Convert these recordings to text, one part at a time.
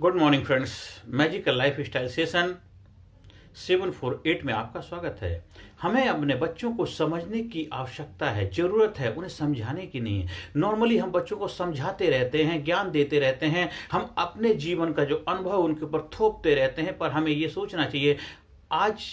Good morning friends. Magical life style session 748 में आपका स्वागत है। हमें अपने बच्चों को समझने की आवश्यकता है, जरूरत है, उन्हें समझाने की नहीं है। नॉर्मली हम बच्चों को समझाते रहते हैं, ज्ञान देते रहते हैं, हम अपने जीवन का जो अनुभव उनके ऊपर थोपते रहते हैं, पर हमें ये सोचना चाहिए आज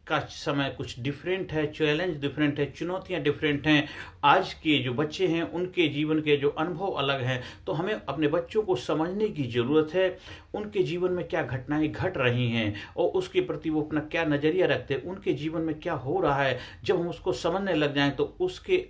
का समय कुछ डिफरेंट है, चैलेंज डिफरेंट है, चुनौतियां डिफरेंट हैं। आज के जो बच्चे हैं उनके जीवन के जो अनुभव अलग हैं, तो हमें अपने बच्चों को समझने की ज़रूरत है। उनके जीवन में क्या घटनाएं घट रही हैं और उसके प्रति वो अपना क्या नज़रिया रखते हैं, उनके जीवन में क्या हो रहा है। जब हम उसको समझने लग जाएं तो उसके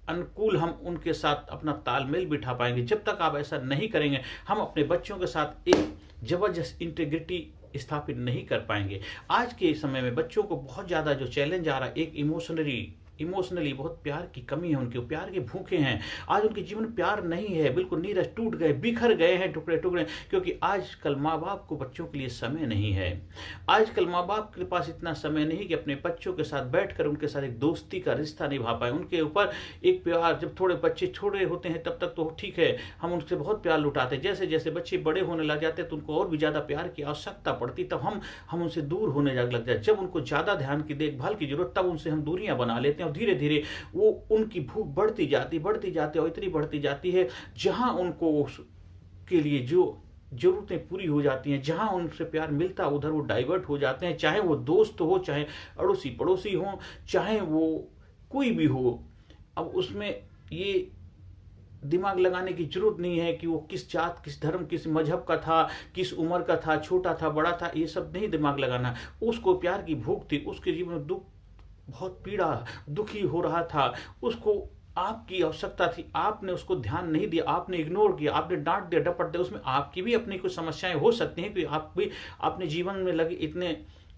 अनुकूल हम उनके साथ अपना तालमेल बिठा पाएंगे। जब तक आप ऐसा नहीं करेंगे, हम अपने बच्चों के साथ एक जबरदस्त इंटीग्रिटी स्थापित नहीं कर पाएंगे। आज के समय में बच्चों को बहुत ज़्यादा जो चैलेंज आ रहा है, एक इमोशनली बहुत प्यार की कमी है, उनके प्यार के भूखे हैं। आज उनके जीवन में प्यार नहीं है, बिल्कुल नीरस, टूट गए, बिखर गए हैं टुकड़े टुकड़े, क्योंकि आजकल माँ बाप को बच्चों के लिए समय नहीं है। आजकल माँ बाप के पास इतना समय नहीं कि अपने बच्चों के साथ बैठकर उनके साथ एक दोस्ती का रिश्ता निभा पाए, उनके ऊपर एक प्यार। जब थोड़े बच्चे छोटे होते हैं तब तक तो ठीक है, हम उनसे बहुत प्यार लुटाते हैं। जैसे जैसे बच्चे बड़े होने लग जाते हैं तो उनको और भी ज़्यादा प्यार की आवश्यकता पड़ती, तब हम उनसे दूर होने लग जाते। जब उनको ज़्यादा ध्यान की देखभाल की जरूरत, तब उनसे हम दूरियां बना लेते हैं और धीरे धीरे वो उनकी भूख बढ़ती जाती और इतनी बढ़ती जाती है जहां उनको के लिए जो जरूरतें पूरी हो जाती हैं, जहां उनसे प्यार मिलता उधर वो डाइवर्ट हो जाते हैं। चाहे वो दोस्त हो, चाहे अड़ोसी पड़ोसी हो, चाहे वो कोई भी हो। अब उसमें ये दिमाग लगाने की जरूरत नहीं है कि वो किस जात, किस धर्म, किस मजहब का था, किस उम्र का था, छोटा था, बड़ा था, ये सब नहीं दिमाग लगाना। उसको प्यार की भूख थी, उसके जीवन में दुख, बहुत पीड़ा, दुखी हो रहा था, उसको आपकी आवश्यकता थी, आपने उसको ध्यान नहीं दिया, आपने इग्नोर किया, आपने डांट दिया, डपट दिया। उसमें आपकी भी अपनी कुछ समस्याएं हो सकती हैं कि आप भी अपने जीवन में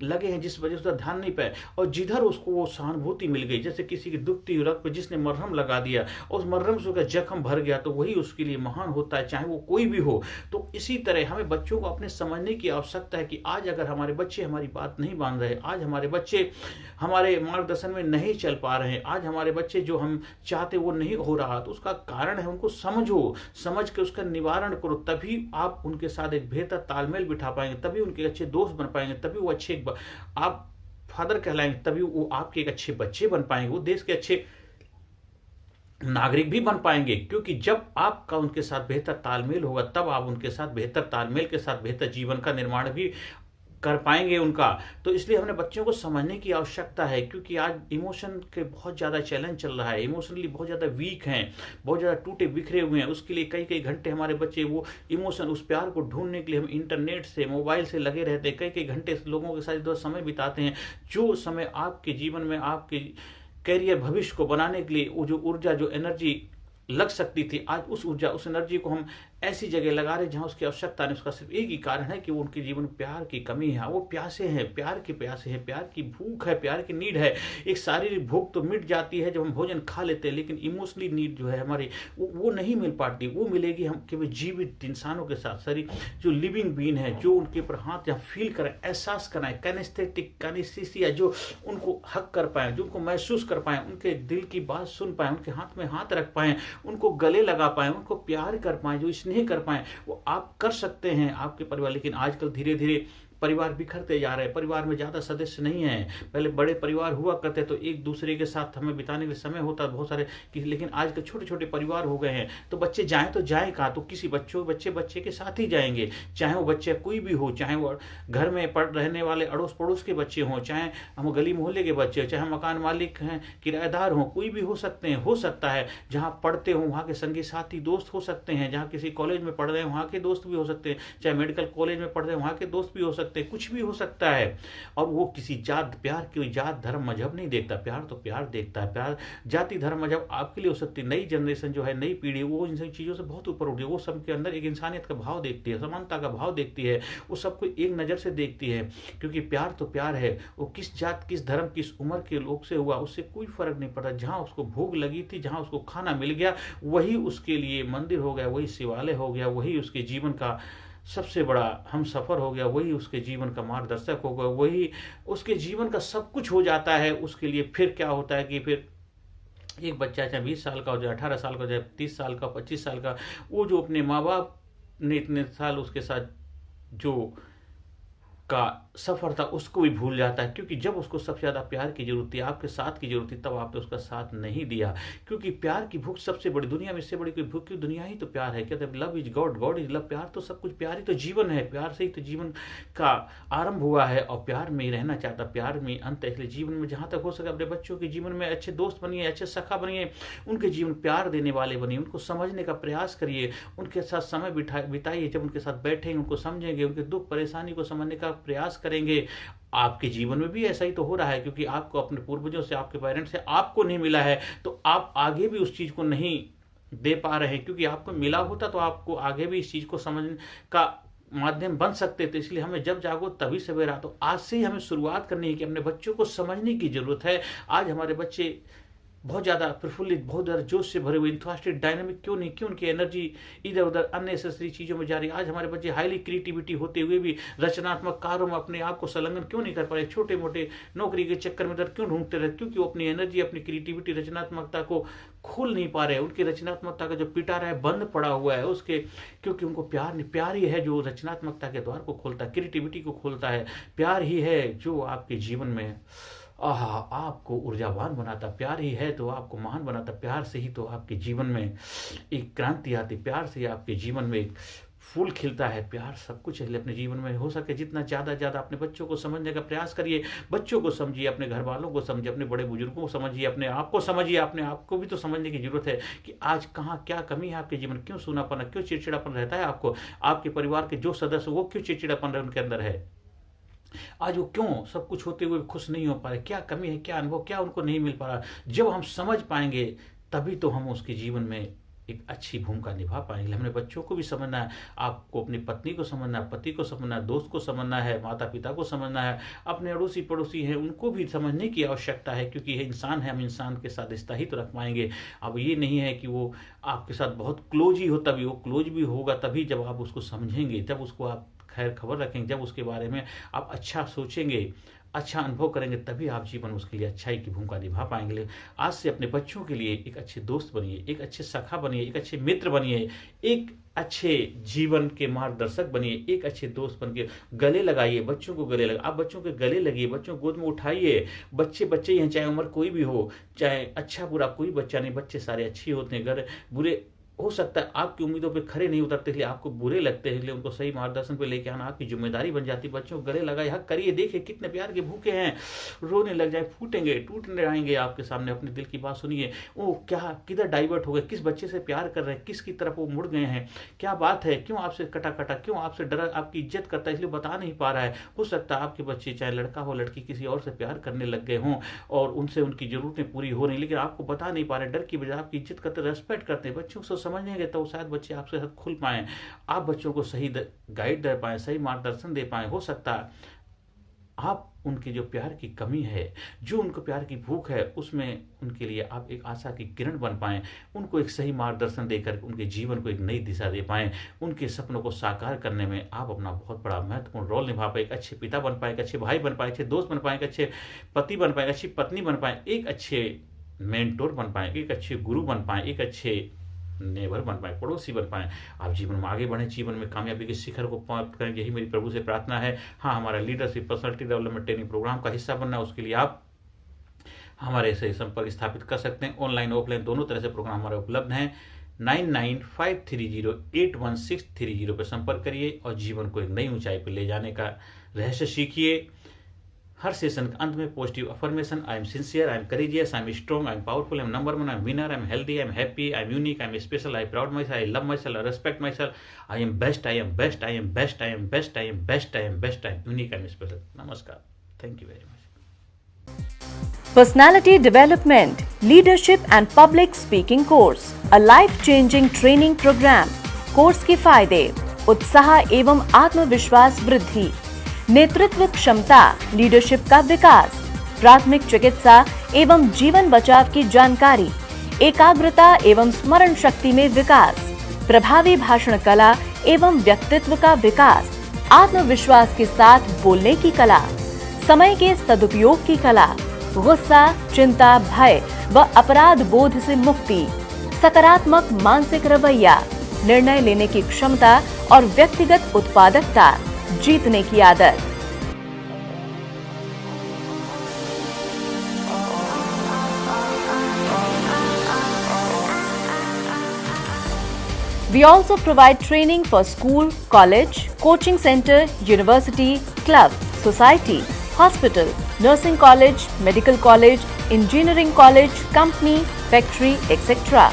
लगे हैं जिस वजह से उसका ध्यान नहीं पाए, और जिधर उसको वो सहानुभूति मिल गई, जैसे किसी की दुखती रग पर जिसने मरहम लगा दिया और उस मरहम से उसका जख्म भर गया, तो वही उसके लिए महान होता है, चाहे वो कोई भी हो। तो इसी तरह हमें बच्चों को अपने समझने की आवश्यकता है कि आज अगर हमारे बच्चे हमारी बात नहीं मान रहे, आज हमारे बच्चे हमारे मार्गदर्शन में नहीं चल पा रहे हैं, आज हमारे बच्चे जो हम चाहते वो नहीं हो रहा, तो उसका कारण है उनको समझ के उसका निवारण करो। तभी आप उनके साथ एक बेहतर तालमेल बिठा पाएंगे, तभी उनके अच्छे दोस्त बन पाएंगे, तभी वो अच्छे आप फादर कहलाएंगे, तभी वो आपके एक अच्छे बच्चे बन पाएंगे, वो देश के अच्छे नागरिक भी बन पाएंगे। क्योंकि जब आपका उनके साथ बेहतर तालमेल होगा, तब आप उनके साथ बेहतर तालमेल के साथ बेहतर जीवन का निर्माण भी कर पाएंगे उनका। तो इसलिए हमने बच्चों को समझने की आवश्यकता है, क्योंकि आज इमोशन के बहुत ज़्यादा चैलेंज चल रहा है, इमोशनली बहुत ज़्यादा वीक हैं, बहुत ज़्यादा टूटे बिखरे हुए हैं। उसके लिए कई कई घंटे हमारे बच्चे वो इमोशन, उस प्यार को ढूंढने के लिए हम इंटरनेट से, मोबाइल से लगे रहते हैं, कई कई घंटे लोगों के साथ इधर समय बिताते हैं। जो समय आपके जीवन में आपके कैरियर, भविष्य को बनाने के लिए वो जो ऊर्जा, जो एनर्जी लग सकती थी, आज उस ऊर्जा, उस एनर्जी को हम ऐसी जगह लगा रहे जहां उसकी आवश्यकता नहीं। उसका सिर्फ एक ही कारण है कि वो उनके जीवन में प्यार की कमी है, वो प्यासे हैं, प्यार के प्यासे हैं, प्यार की भूख है, प्यार की नीड है। एक शारीरिक भूख तो मिट जाती है जब हम भोजन खा लेते हैं, लेकिन इमोशनली नीड जो है हमारी वो नहीं मिल पाती। वो मिलेगी हम केवल जीवित इंसानों के साथ, शरीर जो लिविंग बीन है, जो उनके ऊपर हाथ या फील करें, एहसास कराएं, कैनेस्थेटिक, कैनेस्थेसिया, जो उनको हक कर पाए, जो उनको महसूस कर पाए, उनके दिल की बात सुन पाए, उनके हाथ में हाथ रख पाए, उनको गले लगा पाए, उनको प्यार कर पाए, जो स्नेह कर पाए, वो आप कर सकते हैं आपके परिवार। लेकिन आजकल धीरे धीरे परिवार बिखरते जा रहे हैं, परिवार में ज्यादा सदस्य नहीं है। पहले बड़े परिवार हुआ करते तो एक दूसरे के साथ हमें बिताने के समय होता बहुत सारे, लेकिन आजकल छोटे छोटे परिवार हो गए हैं। तो बच्चे जाएं तो जाएं कहाँ, तो किसी बच्चे के साथ ही जाएंगे, चाहे वो बच्चे कोई भी हो, चाहे वो घर में रहने वाले अड़ोस पड़ोस के बच्चे हों, चाहे हम गली मोहल्ले के बच्चे, चाहे मकान मालिक हैं, किराएदार हों, कोई भी हो सकते हैं। हो सकता है जहाँ पढ़ते हों वहाँ के संगी साथी दोस्त हो सकते हैं, जहाँ किसी कॉलेज में पढ़ रहे हैं वहाँ के दोस्त भी हो सकते हैं, चाहे मेडिकल कॉलेज में पढ़ रहे हैं वहाँ के दोस्त भी हो सकते हैं, कुछ भी हो सकता है। और वो किसी जात, प्यार की जात, धर्म, मजहब नहीं देखता, प्यार तो प्यार देखता है। प्यार जाति, धर्म, मजहब आपके लिए हो सकती है। नई जनरेशन जो है, नई पीढ़ी, वो इन सब चीज़ों से बहुत ऊपर उठी है। वो सबके अंदर एक इंसानियत का भाव देखती है, समानता का भाव देखती है, वो सबको एक नज़र से देखती है। क्योंकि प्यार तो प्यार है, वो किस जात, किस धर्म, किस उम्र के लोग से हुआ, उससे कोई फर्क नहीं पड़ता। जहाँ उसको भूख लगी थी, जहाँ उसको खाना मिल गया, वही उसके लिए मंदिर हो गया, वही शिवालय हो गया, वही उसके जीवन का सबसे बड़ा हम सफ़र हो गया, वही उसके जीवन का मार्गदर्शक हो गया, वही उसके जीवन का सब कुछ हो जाता है उसके लिए। फिर क्या होता है कि फिर एक बच्चा चाहे 20 साल का हो जाए, 18 साल का हो जाए, 30 साल का, 25 साल का, वो जो अपने माँ बाप ने इतने साल उसके साथ जो का सफ़र था उसको भी भूल जाता है, क्योंकि जब उसको सबसे ज़्यादा प्यार की ज़रूरत थी, आपके साथ की ज़रूरत थी, तब आपने उसका साथ नहीं दिया। क्योंकि प्यार की भूख सबसे बड़ी, दुनिया में इससे बड़ी कोई भूख की दुनिया ही तो प्यार है। कहते हैं love is God, God is love. प्यार तो सब कुछ, प्यार ही तो जीवन है, प्यार से ही तो जीवन का आरंभ हुआ है और प्यार में ही रहना चाहता, प्यार में अंत है। इसलिए जीवन में जहाँ तक हो सके अपने बच्चों के जीवन में अच्छे दोस्त बनिए, अच्छे सखा बनिए, उनके जीवन प्यार देने वाले बनिए, उनको समझने का प्रयास करिए, उनके साथ समय बिताइए। जब उनके साथ बैठेंगे, उनको समझेंगे, उनके दुख परेशानी को समझने का प्रयास करेंगे। आपके जीवन में भी ऐसा ही तो हो रहा है, क्योंकि आपको अपने पूर्वजों से, आपके पेरेंट्स से आपको नहीं मिला है, तो आप आगे भी उस चीज को नहीं दे पा रहे हैं। क्योंकि आपको मिला होता तो आपको आगे भी इस चीज को समझने का माध्यम बन सकते थे। इसलिए हमें जब जागो तभी सवेरा। तो आज से ही हमें शुरुआत करनी है कि अपने बच्चों को समझने की जरूरत है। आज हमारे बच्चे बहुत ज़्यादा प्रफुल्लित, बहुत ज़्यादा जोश से भरे हुए, इंथुसियास्टिक, डायनामिक क्यों नहीं, क्यों उनकी एनर्जी इधर उधर अननेसेसरी चीज़ों में जा रही है। आज हमारे बच्चे हाईली क्रिएटिविटी होते हुए भी रचनात्मक कार्यों में अपने आप को संलग्न क्यों नहीं कर पा रहे, छोटे मोटे नौकरी के चक्कर में इधर क्यों ढूंढते रहे, क्योंकि वो अपनी एनर्जी, अपनी क्रिएटिविटी, रचनात्मकता को खोल नहीं पा रहे। उनकी रचनात्मकता का जो पिटारा है, बंद पड़ा हुआ है उसके, क्योंकि उनको प्यार नहीं। प्यार ही है जो रचनात्मकता के द्वार को खोलता है, क्रिएटिविटी को खोलता है। प्यार ही है जो आपके जीवन में आपको ऊर्जावान बनाता। प्यार ही है तो आपको महान बनाता। प्यार से ही तो आपके जीवन में एक क्रांति आती, प्यार से ही आपके जीवन में एक फूल खिलता है। प्यार सब कुछ है। अपने जीवन में हो सके जितना ज़्यादा अपने बच्चों को समझने का प्रयास करिए। बच्चों को समझिए, अपने घर वालों को समझिए, अपने बड़े बुजुर्गों को समझिए, अपने आप को समझिए। अपने आप को भी तो समझने की जरूरत है कि आज कहाँ क्या कमी है आपके जीवन, क्यों सूनापन है, क्यों चिड़चिड़ापन रहता है आपको, आपके परिवार के जो सदस्य वो क्यों चिड़चिड़ापन उनके अंदर है, आज वो क्यों सब कुछ होते हुए खुश नहीं हो पा रहे, क्या कमी है, क्या अनुभव, क्या उनको नहीं मिल पा रहा। जब हम समझ पाएंगे तभी तो हम उसके जीवन में एक अच्छी भूमिका निभा पाएंगे। हमने बच्चों को भी समझना है, आपको अपनी पत्नी को समझना है, पति को समझना है, दोस्त को समझना है, माता पिता को समझना है, अपने अड़ोसी पड़ोसी हैं उनको भी समझने की आवश्यकता है। क्योंकि ये इंसान है, हम इंसान के साथ रिश्ता ही तो रख पाएंगे। अब ये नहीं है कि वो आपके साथ बहुत क्लोज ही हो, तभी वो क्लोज भी होगा तभी जब आप उसको समझेंगे, जब उसको आप खैर खबर रखेंगे, जब उसके बारे में आप अच्छा सोचेंगे, अच्छा अनुभव करेंगे, तभी आप जीवन उसके लिए अच्छाई की भूमिका निभा पाएंगे। आज से अपने बच्चों के लिए एक अच्छे दोस्त बनिए, एक अच्छे सखा बनिए, एक अच्छे मित्र बनिए, एक अच्छे जीवन के मार्गदर्शक बनिए, एक अच्छे दोस्त बन के गले लगाइए, बच्चों को गले आप बच्चों के गले लगिए, बच्चों को गोद में उठाइए। बच्चे ही हैं, चाहे उम्र कोई भी हो, चाहे अच्छा बुरा कोई बच्चा नहीं, बच्चे सारे अच्छे होते हैं। घर बुरे हो सकता है आपकी उम्मीदों पे खरे नहीं उतरते, इसलिए आपको बुरे लगते हैं, इसलिए उनको सही मार्गदर्शन पे लेके आना आपकी जिम्मेदारी बन जाती है। बच्चों को गले लगाए, हक करिए, देखिए कितने प्यार के भूखे हैं, रोने लग जाए, फूटेंगे, टूटने आएंगे आपके सामने, अपने दिल की बात सुनिए। वो क्या किधर डाइवर्ट हो गए, किस बच्चे से प्यार कर रहे हैं, किसकी तरफ वो मुड़ गए हैं, क्या बात है, क्यों आपसे कटा, क्यों आपसे डरा, आपकी इज्जत करता है इसलिए बता नहीं पा रहा है। हो सकता है आपके बच्चे चाहे लड़का हो लड़की किसी और से प्यार करने लग गए हों और उनसे उनकी जरूरतें पूरी हो रही, लेकिन आपको बता नहीं पा रहे, डर की वजह आपकी इज्जत करते, रेस्पेक्ट करते हैं। बच्चों को समझेंगे तो शायद बच्चे आपसे साथ खुल पाए, आप बच्चों को सही गाइड दे पाए, सही मार्गदर्शन दे पाए। हो सकता है आप उनके जो प्यार की कमी है, जो उनको प्यार की भूख है, उसमें उनके लिए आप एक आशा की किरण बन पाएं, उनको एक सही मार्गदर्शन देकर उनके जीवन को एक नई दिशा दे पाएं, उनके सपनों को साकार करने में आप अपना बहुत बड़ा महत्वपूर्ण रोल निभा पाए, एक अच्छे पिता बन पाए, एक अच्छे भाई बन पाए, अच्छे दोस्त बन पाए, एक अच्छे पति बन पाए, अच्छी पत्नी बन पाए, एक अच्छे मेंटोर बन पाए, एक अच्छे गुरु बन पाए, एक अच्छे नेबर बन पाए, पड़ोसी बन पाए। आप जीवन में आगे बढ़े, जीवन में कामयाबी के शिखर को प्राप्त करें, यही मेरी प्रभु से प्रार्थना है। हाँ, हमारा leadership personality development training programme का हिस्सा बनना है, उसके लिए आप हमारे से संपर्क स्थापित कर सकते हैं। ऑनलाइन ऑफलाइन दोनों तरह से प्रोग्राम हमारे उपलब्ध हैं। 9953081630 पर संपर्क करिए और जीवन को एक नई ऊंचाई पर ले जाने का रहस्य सीखिए। हर सेशन के अंत में positive affirmation, I am sincere, I am courageous, I am strong, I am powerful, I am number one, I am winner, I am healthy, I am happy, I am unique, I am special, I proud my self, I love my self, I respect my self, I am best, I am best, I am best, I am best, I am best, I am best, I am unique, I am special. नमस्कार, thank you very much. Personality Development, Leadership and Public Speaking Course, a life-changing training program. Course के फायदे: उत्साह एवं आत्मविश्वास वृद्धि, नेतृत्व क्षमता, leadership का विकास, प्राथमिक चिकित्सा एवं जीवन बचाव की जानकारी, एकाग्रता एवं स्मरण शक्ति में विकास, प्रभावी भाषण कला एवं व्यक्तित्व का विकास, आत्मविश्वास के साथ बोलने की कला, समय के सदुपयोग की कला, गुस्सा, चिंता, भय व अपराध बोध से मुक्ति, सकारात्मक मानसिक रवैया, निर्णय लेने की क्षमता और व्यक्तिगत उत्पादकता, जीतने की आदत। We also provide training for school, college, coaching center, university, club, society, hospital, nursing college, medical college, engineering college, company, factory, etc.